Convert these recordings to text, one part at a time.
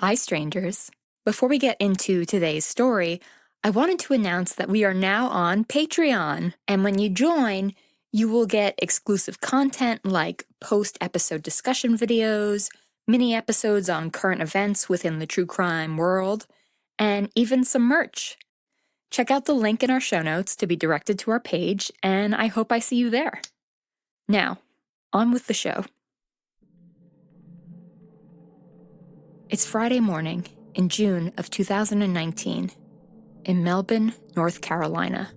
Hi, strangers. Before we get into today's story, I wanted to announce that we are now on Patreon. And when you join, you will get exclusive content like post-episode discussion videos, mini episodes on current events within the true crime world, and even some merch. Check out the link in our show notes to be directed to our page, and I hope I see you there. Now, on with the show. It's Friday morning in June of 2019 in Melbourne, North Carolina.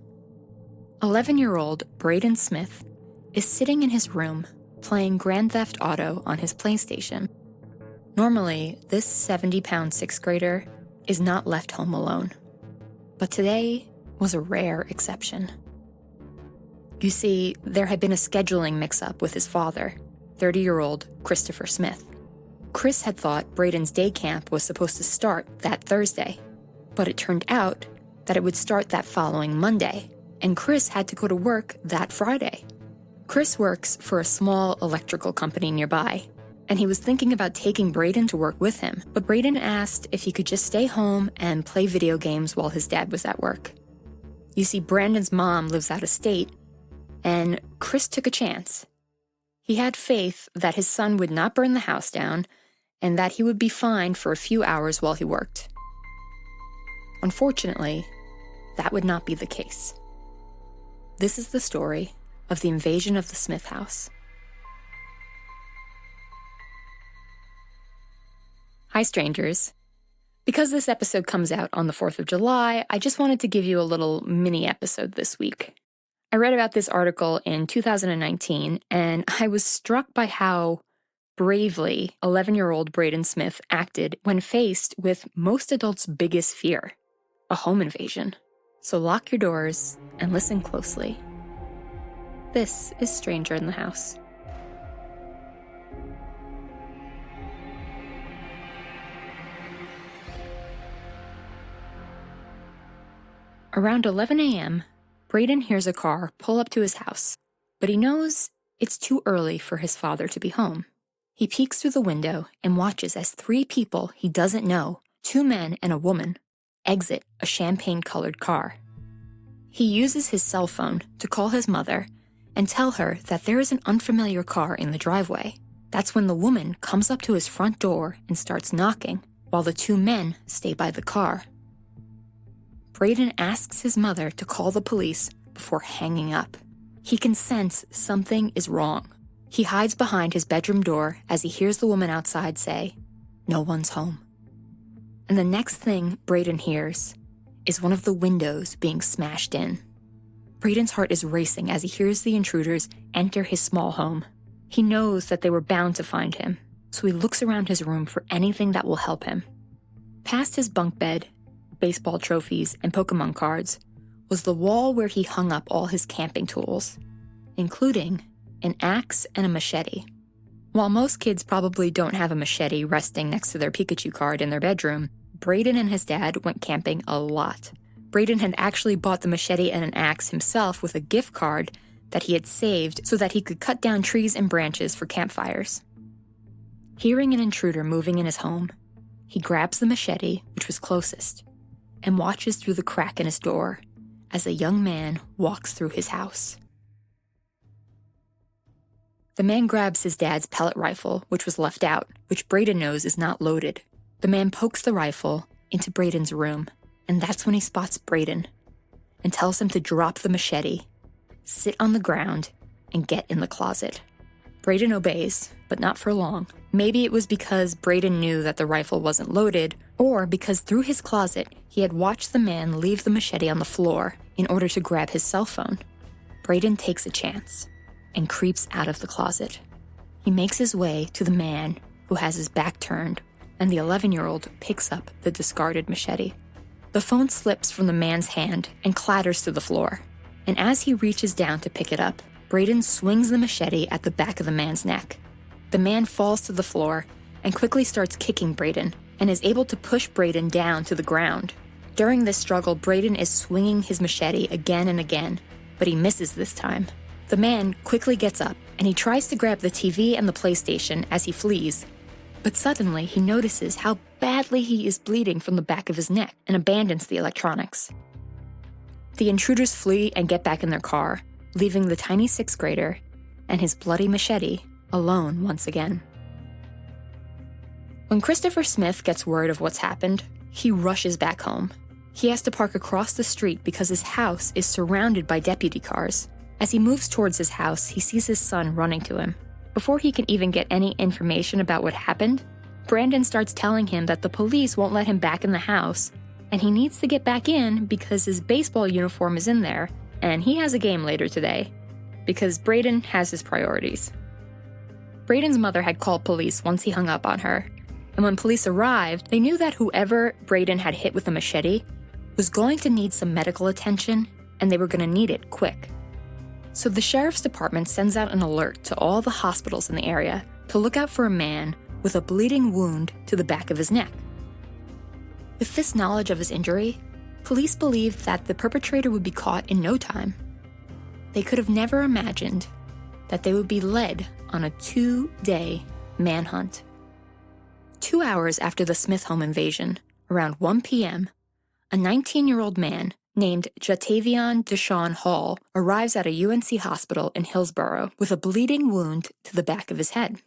11-year-old Braden Smith is sitting in his room playing Grand Theft Auto on his PlayStation. Normally, this 70-pound sixth grader is not left home alone. But today was a rare exception. You see, there had been a scheduling mix-up with his father, 30-year-old Christopher Smith. Chris had thought Braden's day camp was supposed to start that Thursday, but it turned out that it would start that following Monday, and Chris had to go to work that Friday. Chris works for a small electrical company nearby, and he was thinking about taking Braden to work with him, but Braden asked if he could just stay home and play video games while his dad was at work. You see, Brandon's mom lives out of state, and Chris took a chance. He had faith that his son would not burn the house down, and that he would be fine for a few hours while he worked. Unfortunately, that would not be the case. This is the story of the invasion of the Smith house. Hi, strangers. Because this episode comes out on the 4th of July, I just wanted to give you a little mini episode this week. I read about this article in 2019, and I was struck by how bravely 11-year-old Braden Smith acted when faced with most adults' biggest fear, a home invasion. So lock your doors and listen closely. This is Stranger in the House. Around 11 a.m., Braden hears a car pull up to his house, but he knows it's too early for his father to be home. He peeks through the window and watches as 3 people he doesn't know, 2 men and a woman, exit a champagne-colored car. He uses his cell phone to call his mother and tell her that there is an unfamiliar car in the driveway. That's when the woman comes up to his front door and starts knocking, while the 2 men stay by the car. Braden asks his mother to call the police before hanging up. He can sense something is wrong. He hides behind his bedroom door as he hears the woman outside say, "No one's home." And the next thing Braden hears is one of the windows being smashed in. Braden's heart is racing as he hears the intruders enter his small home. He knows that they were bound to find him, so he looks around his room for anything that will help him. Past his bunk bed, baseball trophies, and Pokemon cards was the wall where he hung up all his camping tools, including an axe and a machete. While most kids probably don't have a machete resting next to their Pikachu card in their bedroom, Braden and his dad went camping a lot. Braden had actually bought the machete and an axe himself with a gift card that he had saved so that he could cut down trees and branches for campfires. Hearing an intruder moving in his home, he grabs the machete, which was closest, and watches through the crack in his door as a young man walks through his house. The man grabs his dad's pellet rifle, which was left out, which Braden knows is not loaded. The man pokes the rifle into Braden's room, and that's when he spots Braden and tells him to drop the machete, sit on the ground, and get in the closet. Braden obeys, but not for long. Maybe it was because Braden knew that the rifle wasn't loaded, or because through his closet, he had watched the man leave the machete on the floor in order to grab his cell phone. Braden takes a chance and creeps out of the closet. He makes his way to the man who has his back turned, and the 11-year-old picks up the discarded machete. The phone slips from the man's hand and clatters to the floor, and as he reaches down to pick it up, Braden swings the machete at the back of the man's neck. The man falls to the floor and quickly starts kicking Braden, and is able to push Braden down to the ground. During this struggle, Braden is swinging his machete again and again, but he misses this time. The man quickly gets up, and he tries to grab the TV and the PlayStation as he flees, but suddenly he notices how Sadly, he is bleeding from the back of his neck and abandons the electronics. The intruders flee and get back in their car, leaving the tiny sixth grader and his bloody machete alone once again. When Christopher Smith gets word of what's happened, he rushes back home. He has to park across the street because his house is surrounded by deputy cars. As he moves towards his house, he sees his son running to him. Before he can even get any information about what happened, Brandon starts telling him that the police won't let him back in the house, and he needs to get back in because his baseball uniform is in there, and he has a game later today, because Braden has his priorities. Braden's mother had called police once he hung up on her, and when police arrived, they knew that whoever Braden had hit with a machete was going to need some medical attention, and they were going to need it quick. So the sheriff's department sends out an alert to all the hospitals in the area to look out for a man with a bleeding wound to the back of his neck. With this knowledge of his injury, police believed that the perpetrator would be caught in no time. They could have never imagined that they would be led on a 2-day manhunt. 2 hours after the Smith home invasion, around 1 p.m., a 19-year-old man named Jatavion Deshaun Hall arrives at a UNC hospital in Hillsborough with a bleeding wound to the back of his head.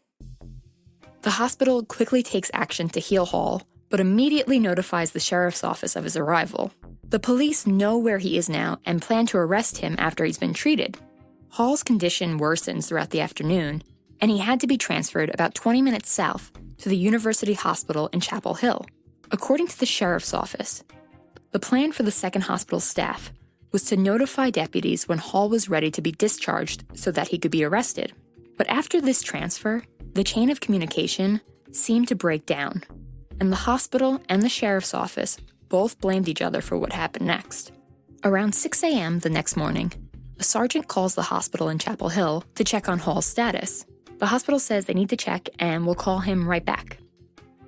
The hospital quickly takes action to heal Hall, but immediately notifies the sheriff's office of his arrival. The police know where he is now and plan to arrest him after he's been treated. Hall's condition worsens throughout the afternoon, and he had to be transferred about 20 minutes south to the University Hospital in Chapel Hill. According to the sheriff's office, the plan for the second hospital staff was to notify deputies when Hall was ready to be discharged so that he could be arrested. But after this transfer, the chain of communication seemed to break down, and the hospital and the sheriff's office both blamed each other for what happened next. Around 6 a.m. the next morning, a sergeant calls the hospital in Chapel Hill to check on Hall's status. The hospital says they need to check and will call him right back.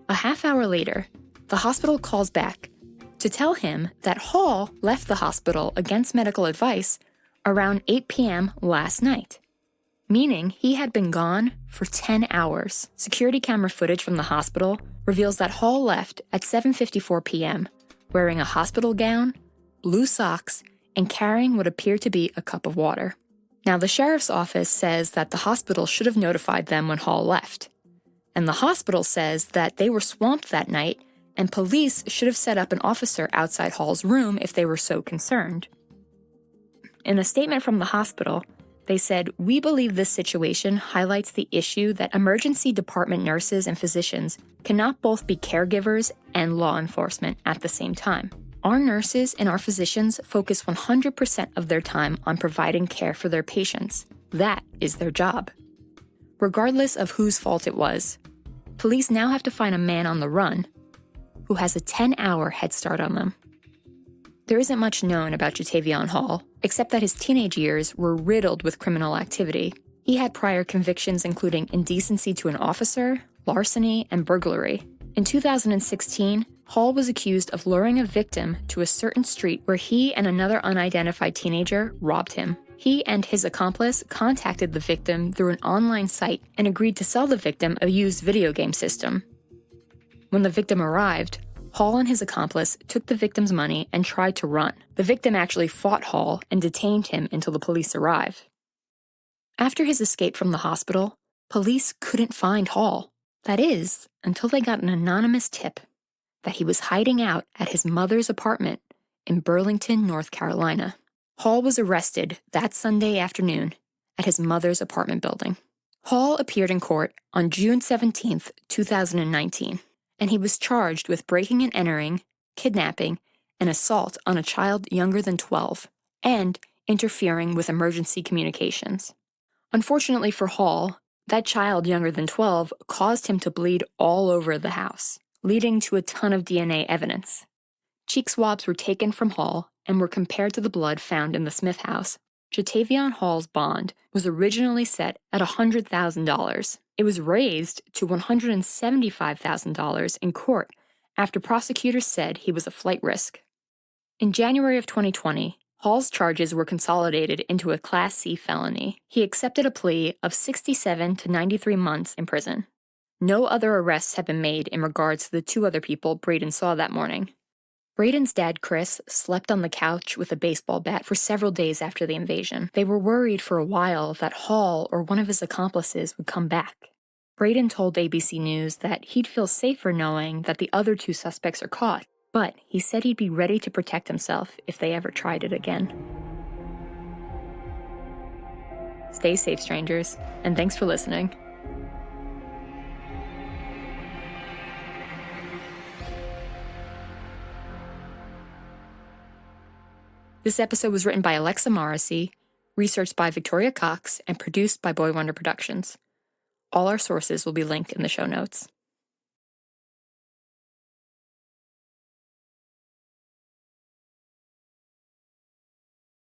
A half hour later, the hospital calls back to tell him that Hall left the hospital against medical advice around 8 p.m. last night, meaning he had been gone for 10 hours. Security camera footage from the hospital reveals that Hall left at 7:54 p.m., wearing a hospital gown, blue socks, and carrying what appeared to be a cup of water. Now, the sheriff's office says that the hospital should have notified them when Hall left, and the hospital says that they were swamped that night and police should have set up an officer outside Hall's room if they were so concerned. In a statement from the hospital, they said, "We believe this situation highlights the issue that emergency department nurses and physicians cannot both be caregivers and law enforcement at the same time. Our nurses and our physicians focus 100% of their time on providing care for their patients. That is their job. Regardless of whose fault it was, police now have to find a man on the run who has a 10-hour head start on them." There isn't much known about Jatavion Hall, except that his teenage years were riddled with criminal activity. He had prior convictions including indecency to an officer, larceny, and burglary. In 2016, Hall was accused of luring a victim to a certain street where he and another unidentified teenager robbed him. He and his accomplice contacted the victim through an online site and agreed to sell the victim a used video game system. When the victim arrived, Hall and his accomplice took the victim's money and tried to run. The victim actually fought Hall and detained him until the police arrived. After his escape from the hospital, police couldn't find Hall. That is, until they got an anonymous tip that he was hiding out at his mother's apartment in Burlington, North Carolina. Hall was arrested that Sunday afternoon at his mother's apartment building. Hall appeared in court on June 17, 2019. And he was charged with breaking and entering, kidnapping, and assault on a child younger than 12, and interfering with emergency communications. Unfortunately for Hall, that child younger than 12 caused him to bleed all over the house, leading to a ton of DNA evidence. Cheek swabs were taken from Hall and were compared to the blood found in the Smith house. Jatavion Hall's bond was originally set at $100,000. It was raised to $175,000 in court after prosecutors said he was a flight risk. In January of 2020, Hall's charges were consolidated into a Class C felony. He accepted a plea of 67 to 93 months in prison. No other arrests have been made in regards to the 2 other people Braden saw that morning. Braden's dad, Chris, slept on the couch with a baseball bat for several days after the invasion. They were worried for a while that Hall or one of his accomplices would come back. Braden told ABC News that he'd feel safer knowing that the other 2 suspects are caught, but he said he'd be ready to protect himself if they ever tried it again. Stay safe, strangers, and thanks for listening. This episode was written by Alexa Morrissey, researched by Victoria Cox, and produced by Boy Wonder Productions. All our sources will be linked in the show notes.